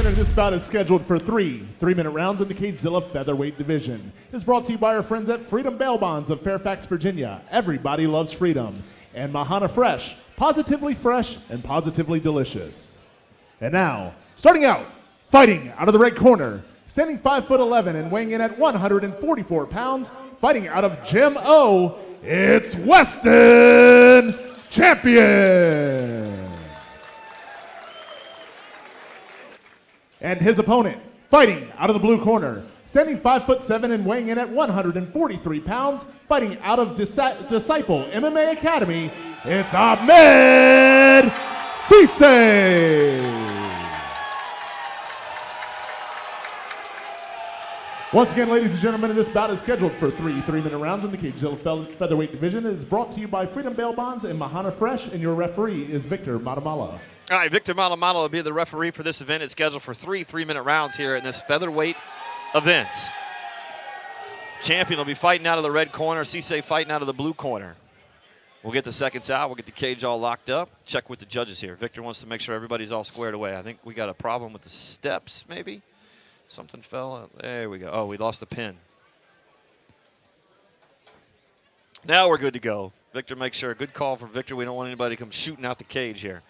center, this bout is scheduled for three-minute rounds in the Cagezilla featherweight division. It's brought to you by our friends at Freedom Bail Bonds of Fairfax, Virginia. Everybody loves freedom. And Mahana Fresh, positively fresh and positively delicious. And now, starting out, fighting out of the red corner, standing 5'11" and weighing in at 144 pounds, fighting out of Gym O, it's Weston Champion. And his opponent, fighting out of the blue corner, standing 5'7" and weighing in at 143 pounds, fighting out of Disciple MMA Academy, it's Ahmed Cisse. Once again, ladies and gentlemen, this bout is scheduled for three-minute rounds in the Cagezilla featherweight division. It is brought to you by Freedom Bail Bonds and Mahana Fresh, and your referee is Victor Matamala. All right, Victor Matamala will be the referee for this event. It's scheduled for three-minute rounds here in this featherweight event. Champion will be fighting out of the red corner, Cisse fighting out of the blue corner. We'll get the seconds out. We'll get the cage all locked up. Check with the judges here. Victor wants to make sure everybody's all squared away. I think we got a problem with the steps, maybe. Something fell out. There we go. Oh, we lost the pin. Now we're good to go. Victor makes sure. Good call for Victor. We don't want anybody to come shooting out the cage here.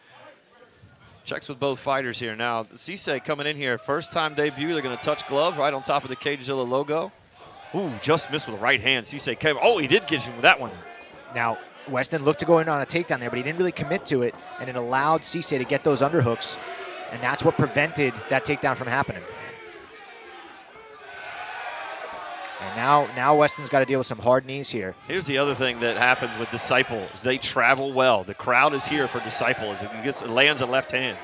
Checks with both fighters here. Now, Cisse coming in here. First time debut. They're going to touch gloves right on top of the Cagezilla logo. Ooh, just missed with the right hand. Cisse came. Oh, he did get him with that one. Now, Weston looked to go in on a takedown there, but he didn't really commit to it, and it allowed Cisse to get those underhooks, and that's what prevented that takedown from happening. And now Weston's got to deal with some hard knees here. Here's the other thing that happens with Disciple is they travel well. The crowd is here for Disciple as it lands a left hand.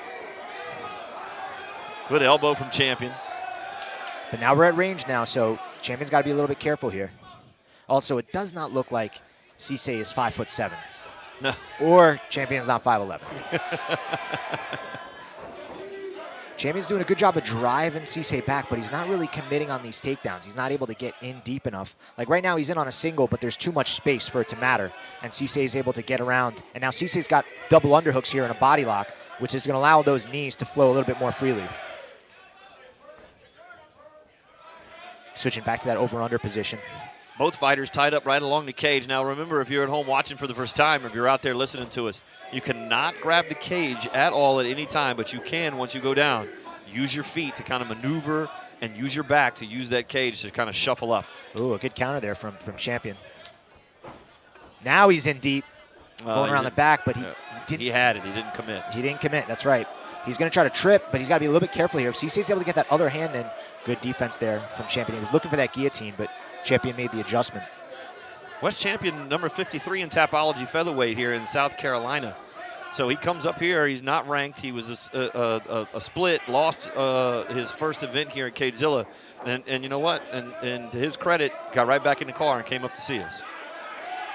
Good elbow from Champion. But now we're at range now, so Champion's got to be a little bit careful here. Also, it does not look like Cisse is 5'7". No. Or Champion's not 5'11". Champion's doing a good job of driving Cisse back, but he's not really committing on these takedowns. He's not able to get in deep enough. Like right now, he's in on a single, but there's too much space for it to matter. And Cisse is able to get around. And now Cisse's got double underhooks here in a body lock, which is going to allow those knees to flow a little bit more freely. Switching back to that over-under position. Both fighters tied up right along the cage. Now remember, if you're at home watching for the first time, or if you're out there listening to us, you cannot grab the cage at all at any time, but you can once you go down. Use your feet to kind of maneuver and use your back to use that cage to kind of shuffle up. Ooh, a good counter there from Champion. Now he's in deep, going around the back, but he didn't. He had it. He didn't commit. He didn't commit. That's right. He's going to try to trip, but he's got to be a little bit careful here. If Cisse's able to get that other hand in, good defense there from Champion. He was looking for that guillotine, but Champion made the adjustment. West Champion, number 53 in Tapology featherweight here in South Carolina. So he comes up here. He's not ranked. He was a split, lost his first event here at Cagezilla. And you know what? And to his credit, got right back in the car and came up to see us.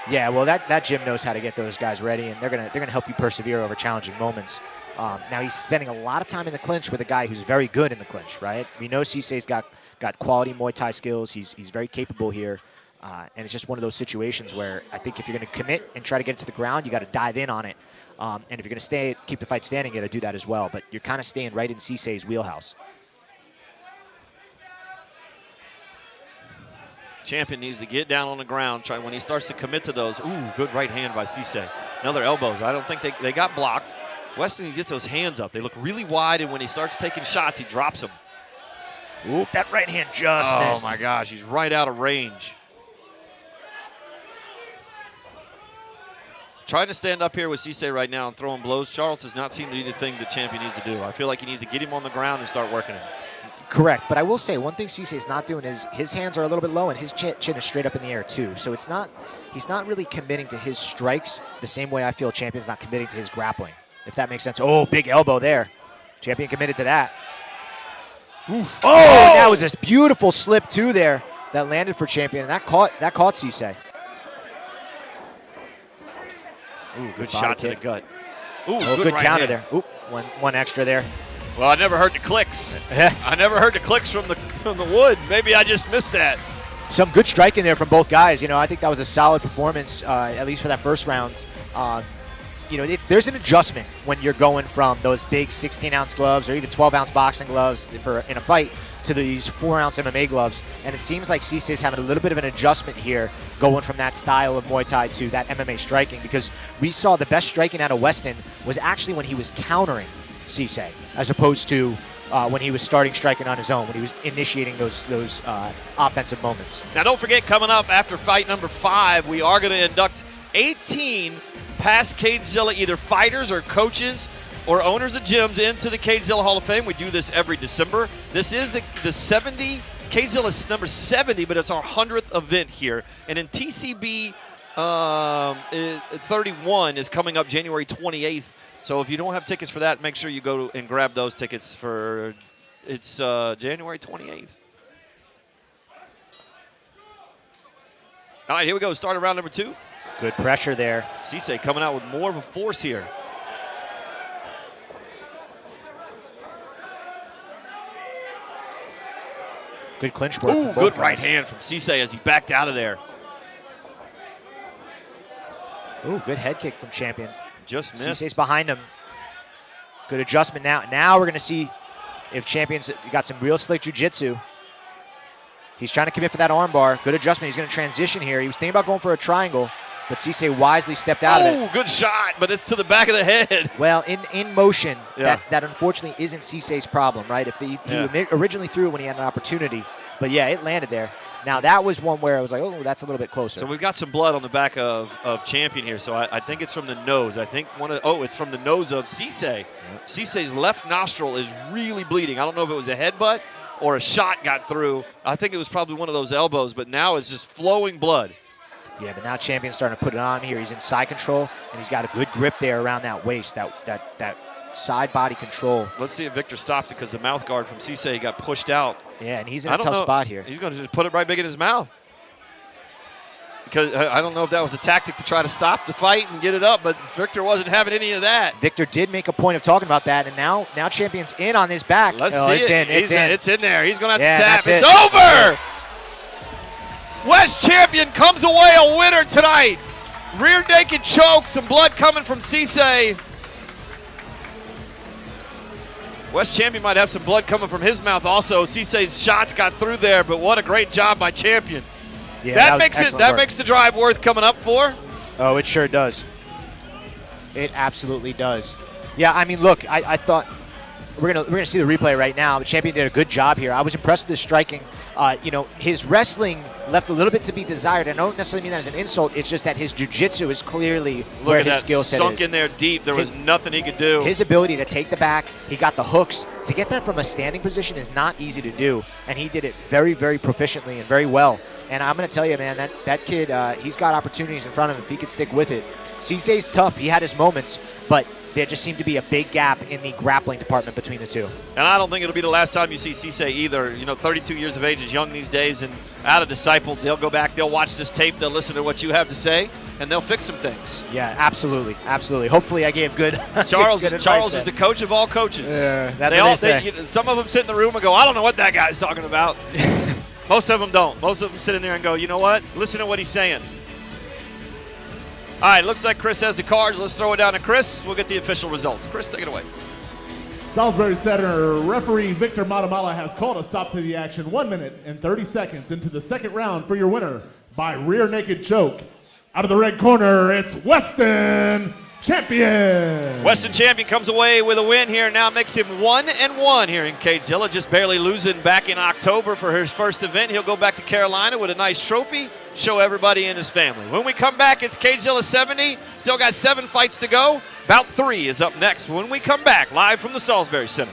Yeah, well, that gym knows how to get those guys ready, and they're gonna help you persevere over challenging moments. Now he's spending a lot of time in the clinch with a guy who's very good in the clinch, right? We know Cisse's got quality Muay Thai skills. He's very capable here. And it's just one of those situations where I think if you're going to commit and try to get it to the ground, you got to dive in on it. And if you're going to keep the fight standing, you got to do that as well. But you're kind of staying right in Cisse's wheelhouse. Champion needs to get down on the ground. When he starts to commit to those, ooh, good right hand by Cisse. Another elbows. I don't think they got blocked. Weston needs to get those hands up. They look really wide, and when he starts taking shots, he drops them. Ooh, that right hand just missed. Oh, my gosh. He's right out of range. Trying to stand up here with Cisse right now and throwing blows. Charles does not seem to be the thing that Champion needs to do. I feel like he needs to get him on the ground and start working him. Correct, but I will say one thing Cisse is not doing is his hands are a little bit low and his chin is straight up in the air too. So he's not really committing to his strikes the same way I feel Champion's not committing to his grappling, if that makes sense. Oh, big elbow there. Champion committed to that. Oof. Oh, that was a beautiful slip too there that landed for Champion, and that caught Cisse. Ooh, good shot to the gut. Ooh, good right counter hand. there. Ooh, one extra there. Well, I never heard the clicks. I never heard the clicks from the wood. Maybe I just missed that. Some good striking there from both guys. You know, I think that was a solid performance, at least for that first round. there's an adjustment when you're going from those big 16-ounce gloves or even 12-ounce boxing gloves in a fight to these 4-ounce MMA gloves. And it seems like Cissei's having a little bit of an adjustment here going from that style of Muay Thai to that MMA striking, because we saw the best striking out of Weston was actually when he was countering Cissei, as opposed to when he was starting striking on his own, when he was initiating those offensive moments. Now, don't forget, coming up after fight number 5, we are going to induct 18 past Cagezilla either fighters or coaches or owners of gyms into the Cagezilla Hall of Fame. We do this every December. This is the 70, Cagezilla's number 70, but it's our 100th event here. And in TCB 31 is coming up January 28th. So if you don't have tickets for that, make sure you go and grab those tickets for, it's January 28th. All right, here we go. Start round number 2. Good pressure there. Cissei coming out with more of a force here. Good clinch work. Ooh, good right hand from Cissei as he backed out of there. Ooh, good head kick from Champion. Just missed. Cissei's behind him. Good adjustment now. Now we're going to see if Champion's got some real slick jiu-jitsu. He's trying to commit for that armbar. Good adjustment. He's going to transition here. He was thinking about going for a triangle, but Cissei wisely stepped out of it. Oh, good shot, but it's to the back of the head. Well, in motion, Yeah. that unfortunately isn't Cissei's problem, right? If he originally threw it when he had an opportunity, but yeah, it landed there. Now that was one where I was like, oh, that's a little bit closer. So we've got some blood on the back of Champion here. So I think it's from the nose. I think it's from the nose of Cissei. Yep. Cissei's left nostril is really bleeding. I don't know if it was a headbutt or a shot got through. I think it was probably one of those elbows, but now it's just flowing blood. Yeah, but now Champion's starting to put it on here. He's in side control, and he's got a good grip there around that waist, that side body control. Let's see if Victor stops it, because the mouth guard from Cissei got pushed out. Yeah, and he's in a tough spot here. He's going to just put it right big in his mouth. Because I don't know if that was a tactic to try to stop the fight and get it up, but Victor wasn't having any of that. Victor did make a point of talking about that, and now Champion's in on his back. Let's see it's it. It's in there. He's going to Yeah, have to tap. that's It's over! West Champion comes away a winner tonight. Rear naked choke, some blood coming from Cissei. West Champion might have some blood coming from his mouth also. Cissei's shots got through there, but what a great job by Champion. Yeah, that makes the drive worth coming up for. Oh, it sure does. It absolutely does. Yeah, I mean, look, I thought we're gonna see the replay right now. But Champion did a good job here. I was impressed with his striking. His wrestling left a little bit to be desired. I don't necessarily mean that as an insult. It's just that his jiu-jitsu is clearly where his skill set is. Sunk in there deep. There was nothing he could do. His ability to take the back, he got the hooks. To get that from a standing position is not easy to do, and he did it very, very proficiently and very well. And I'm going to tell you, man, that kid, he's got opportunities in front of him if he could stick with it. Cissei's tough. He had his moments, but there just seemed to be a big gap in the grappling department between the two. And I don't think it'll be the last time you see Cissei either. 32 years of age is young these days and out of disciple. They'll go back, they'll watch this tape, they'll listen to what you have to say, and they'll fix some things. Yeah, absolutely, absolutely. Hopefully I gave good Charles good Charles is the coach of all coaches. Yeah, that's what they say. Some of them sit in the room and go, I don't know what that guy's talking about. Most of them don't. Most of them sit in there and go, you know what? Listen to what he's saying. All right, looks like Chris has the cards. Let's throw it down to Chris. We'll get the official results. Chris, take it away. Salisbury Center referee Victor Matamala has called a stop to the action 1 minute and 30 seconds into the second round for your winner by rear naked choke. Out of the red corner, it's Weston Champion. Weston Champion comes away with a win here. Now makes him 1-1 here in Cagezilla. Just barely losing back in October for his first event. He'll go back to Carolina with a nice trophy. Show everybody in his family. When we come back, it's Cagezilla 70. Still got 7 fights to go. Bout 3 is up next when we come back live from the Salisbury Center.